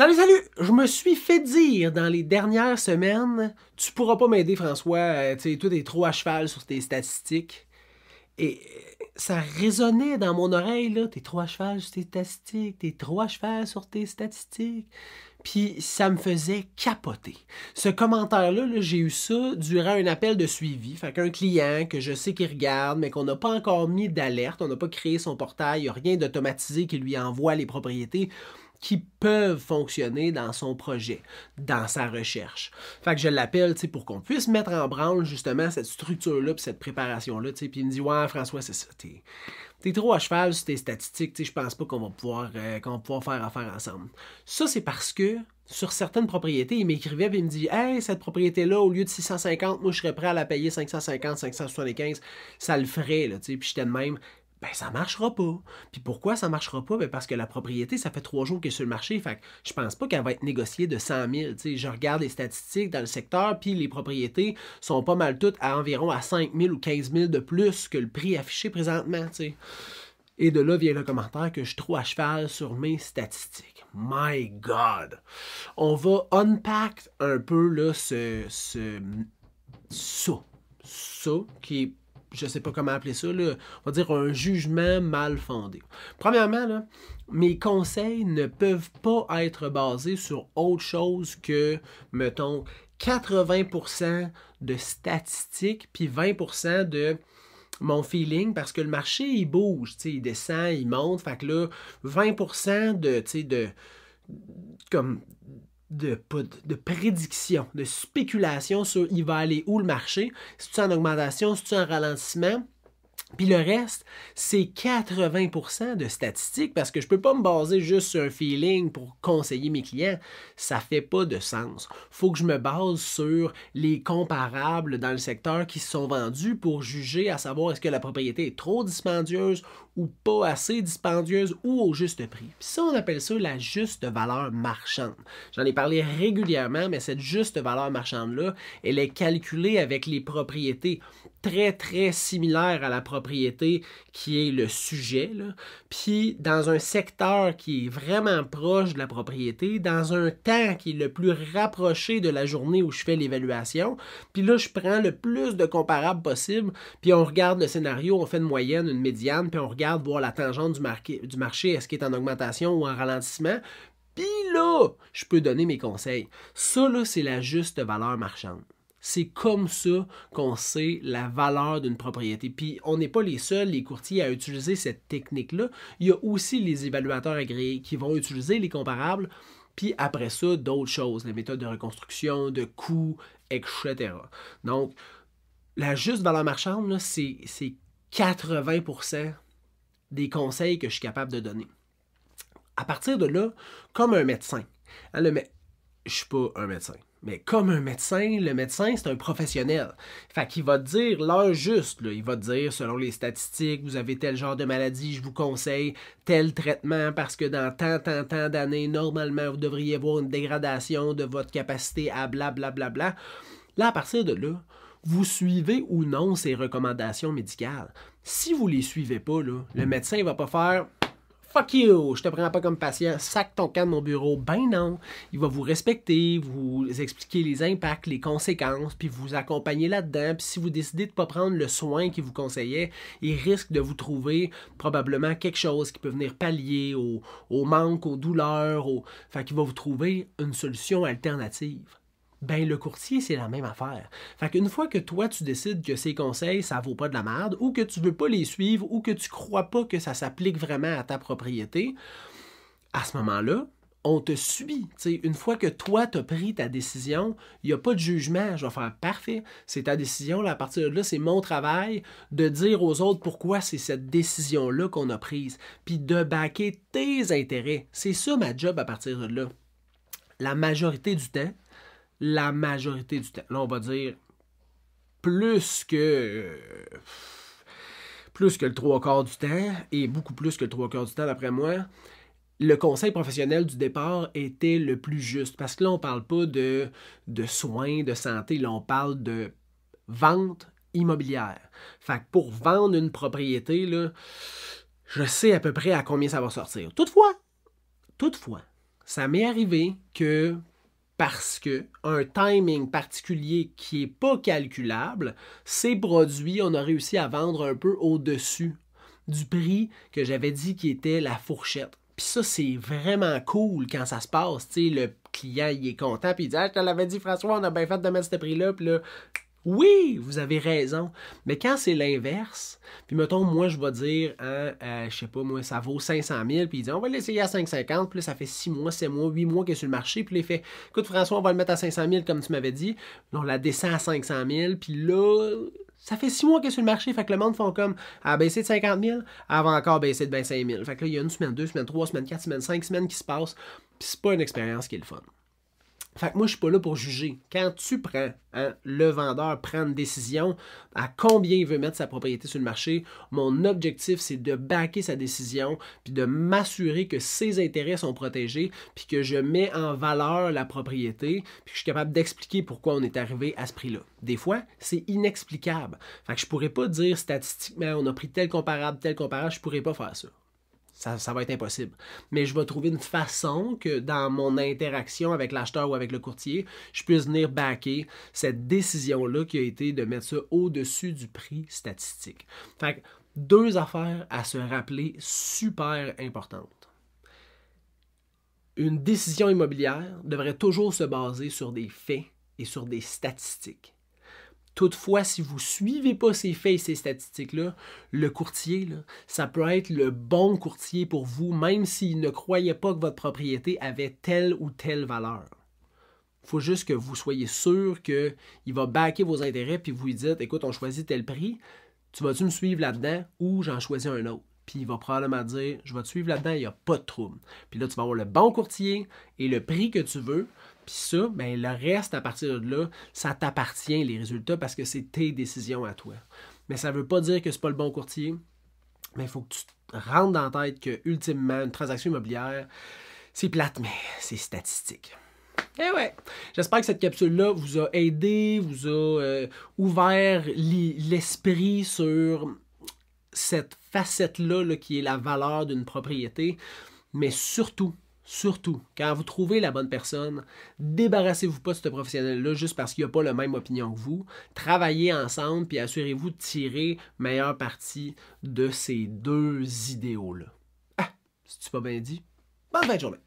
Salut, salut! Je me suis fait dire dans les dernières semaines, tu pourras pas m'aider François, tu sais, toi t'es trop à cheval sur tes statistiques. Et ça résonnait dans mon oreille, là, t'es trop à cheval sur tes statistiques, t'es trop à cheval sur tes statistiques. Puis ça me faisait capoter. Ce commentaire-là, là, j'ai eu ça durant un appel de suivi. Fait qu'un client que je sais qu'il regarde, mais qu'on n'a pas encore mis d'alerte, on n'a pas créé son portail, il n'y a rien d'automatisé qui lui envoie les propriétés qui peuvent fonctionner dans son projet, dans sa recherche. Fait que je l'appelle, tu sais, pour qu'on puisse mettre en branle justement cette structure-là puis cette préparation-là, tu sais. Puis il me dit « Ouais, François, c'est ça, t'es trop à cheval sur tes statistiques, tu sais, je pense pas qu'on va pouvoir faire affaire ensemble. » Ça, c'est parce que sur certaines propriétés, il m'écrivait et il me dit « Hey, cette propriété-là, au lieu de 650, moi, je serais prêt à la payer 550, 575. Ça le ferait, là, tu sais. » Puis j'étais de même. Ben, ça marchera pas. Puis pourquoi ça marchera pas? Ben, parce que la propriété, ça fait 3 jours qu'elle est sur le marché. Fait que je pense pas qu'elle va être négociée de 100 000. T'sais, je regarde les statistiques dans le secteur, puis les propriétés sont pas mal toutes à environ à 5 000 ou 15 000 de plus que le prix affiché présentement. T'sais. Et de là vient le commentaire que je suis trop à cheval sur mes statistiques. My God! On va unpack un peu là, ça qui est, je sais pas comment appeler ça, là, on va dire un jugement mal fondé. Premièrement, là, mes conseils ne peuvent pas être basés sur autre chose que, mettons, 80% de statistiques puis 20% de mon feeling, parce que le marché, il bouge, il descend, il monte, fait que là, 20% de prédiction, de spéculation sur il va aller où le marché, si tu es en augmentation, si tu es en ralentissement. Puis le reste, c'est 80% de statistiques parce que je ne peux pas me baser juste sur un feeling pour conseiller mes clients. Ça ne fait pas de sens. Il faut que je me base sur les comparables dans le secteur qui se sont vendus pour juger à savoir est-ce que la propriété est trop dispendieuse ou pas assez dispendieuse ou au juste prix. Puis ça, on appelle ça la juste valeur marchande. J'en ai parlé régulièrement, mais cette juste valeur marchande-là, elle est calculée avec les propriétés très, très similaires à la propriété qui est le sujet, là. Puis dans un secteur qui est vraiment proche de la propriété, dans un temps qui est le plus rapproché de la journée où je fais l'évaluation, puis là, je prends le plus de comparables possible, puis on regarde le scénario, on fait une moyenne, une médiane, puis on regarde voir la tangente du marché, est-ce qu'il est en augmentation ou en ralentissement, puis là, je peux donner mes conseils. Ça, là, c'est la juste valeur marchande. C'est comme ça qu'on sait la valeur d'une propriété. Puis on n'est pas les seuls, les courtiers, à utiliser cette technique-là. Il y a aussi les évaluateurs agréés qui vont utiliser les comparables. Puis après ça, d'autres choses, les méthodes de reconstruction, de coûts, etc. Donc, la juste valeur marchande, c'est 80% des conseils que je suis capable de donner. À partir de là, comme un médecin, je ne suis pas un médecin. Mais comme un médecin, le médecin, c'est un professionnel. Fait qu'il va te dire l'heure juste. Là. Il va te dire, selon les statistiques, vous avez tel genre de maladie, je vous conseille tel traitement parce que dans tant d'années, normalement, vous devriez avoir une dégradation de votre capacité à blablabla. Là, à partir de là, vous suivez ou non ces recommandations médicales. Si vous ne les suivez pas, là, le médecin ne va pas faire... Fuck you, je te prends pas comme patient, sac ton camp de mon bureau. Ben non, il va vous respecter, vous expliquer les impacts, les conséquences, puis vous accompagner là-dedans. Puis si vous décidez de ne pas prendre le soin qu'il vous conseillait, il risque de vous trouver probablement quelque chose qui peut venir pallier au manque, aux douleurs. Fait qu'il va vous trouver une solution alternative. Ben le courtier, c'est la même affaire. Fait qu'une fois que toi, tu décides que ces conseils, ça vaut pas de la merde, ou que tu veux pas les suivre, ou que tu crois pas que ça s'applique vraiment à ta propriété, à ce moment-là, on te suit. T'sais, une fois que toi, tu as pris ta décision, il n'y a pas de jugement. Je vais faire parfait. C'est ta décision. Là, à partir de là, c'est mon travail de dire aux autres pourquoi c'est cette décision-là qu'on a prise. Puis de backer tes intérêts. C'est ça ma job à partir de là. La majorité du temps, là, on va dire plus que le 3/4 du temps, et beaucoup plus que le 3/4 du temps d'après moi, le conseil professionnel du départ était le plus juste. Parce que là, on ne parle pas de soins, de santé, là, on parle de vente immobilière. Fait que pour vendre une propriété, là, je sais à peu près à combien ça va sortir. Toutefois, Ça m'est arrivé que parce que un timing particulier qui n'est pas calculable, ces produits, on a réussi à vendre un peu au-dessus du prix que j'avais dit qui était la fourchette. Puis ça, c'est vraiment cool quand ça se passe. Tu sais, le client, il est content, puis il dit « Ah, je te l'avais dit, François, on a bien fait de mettre ce prix-là. » Puis là, oui, vous avez raison. Mais quand c'est l'inverse, puis mettons, moi, je vais dire, je sais pas, moi, ça vaut 500 000, puis il dit, on va l'essayer à 550, puis là, ça fait 6 mois, 7 mois, 8 mois qu'il est sur le marché, puis là, il fait, écoute, François, on va le mettre à 500 000, comme tu m'avais dit. Là, on la descend à 500 000, puis là, ça fait 6 mois qu'il est sur le marché, fait que le monde font comme, à baisser de 50 000, elle va encore baisser de 25 000. Fait que là, il y a une semaine, 2 semaines, 3 semaines, 4 semaines, 5 semaines qui se passent, puis c'est pas une expérience qui est le fun. Fait que moi, je suis pas là pour juger. Quand tu prends, le vendeur prend une décision à combien il veut mettre sa propriété sur le marché, mon objectif, c'est de backer sa décision, puis de m'assurer que ses intérêts sont protégés, puis que je mets en valeur la propriété, puis que je suis capable d'expliquer pourquoi on est arrivé à ce prix-là. Des fois, c'est inexplicable. Fait que je pourrais pas dire statistiquement, on a pris tel comparable, je pourrais pas faire ça. Ça va être impossible. Mais je vais trouver une façon que dans mon interaction avec l'acheteur ou avec le courtier, je puisse venir backer cette décision-là qui a été de mettre ça au-dessus du prix statistique. Fait que 2 affaires à se rappeler super importantes. Une décision immobilière devrait toujours se baser sur des faits et sur des statistiques. Toutefois, si vous ne suivez pas ces faits et ces statistiques-là, le courtier, là, ça peut être le bon courtier pour vous, même s'il ne croyait pas que votre propriété avait telle ou telle valeur. Il faut juste que vous soyez sûr qu'il va backer vos intérêts puis vous lui dites, écoute, on choisit tel prix, tu vas-tu me suivre là-dedans ou j'en choisis un autre? Puis il va probablement dire, je vais te suivre là-dedans, il n'y a pas de trouble. Puis là, tu vas avoir le bon courtier et le prix que tu veux. Puis ça, ben, le reste, à partir de là, ça t'appartient, les résultats, parce que c'est tes décisions à toi. Mais ça ne veut pas dire que ce n'est pas le bon courtier. Mais il faut que tu te rentres dans la tête que, ultimement, une transaction immobilière, c'est plate, mais c'est statistique. Eh ouais, j'espère que cette capsule-là vous a aidé, vous a ouvert l'esprit sur cette facette-là là, qui est la valeur d'une propriété. Mais surtout, quand vous trouvez la bonne personne, débarrassez-vous pas de ce professionnel-là juste parce qu'il n'a pas la même opinion que vous. Travaillez ensemble puis assurez-vous de tirer meilleure partie de ces 2 idéaux-là. Ah, c'est-tu pas bien dit? Bonne fin de journée!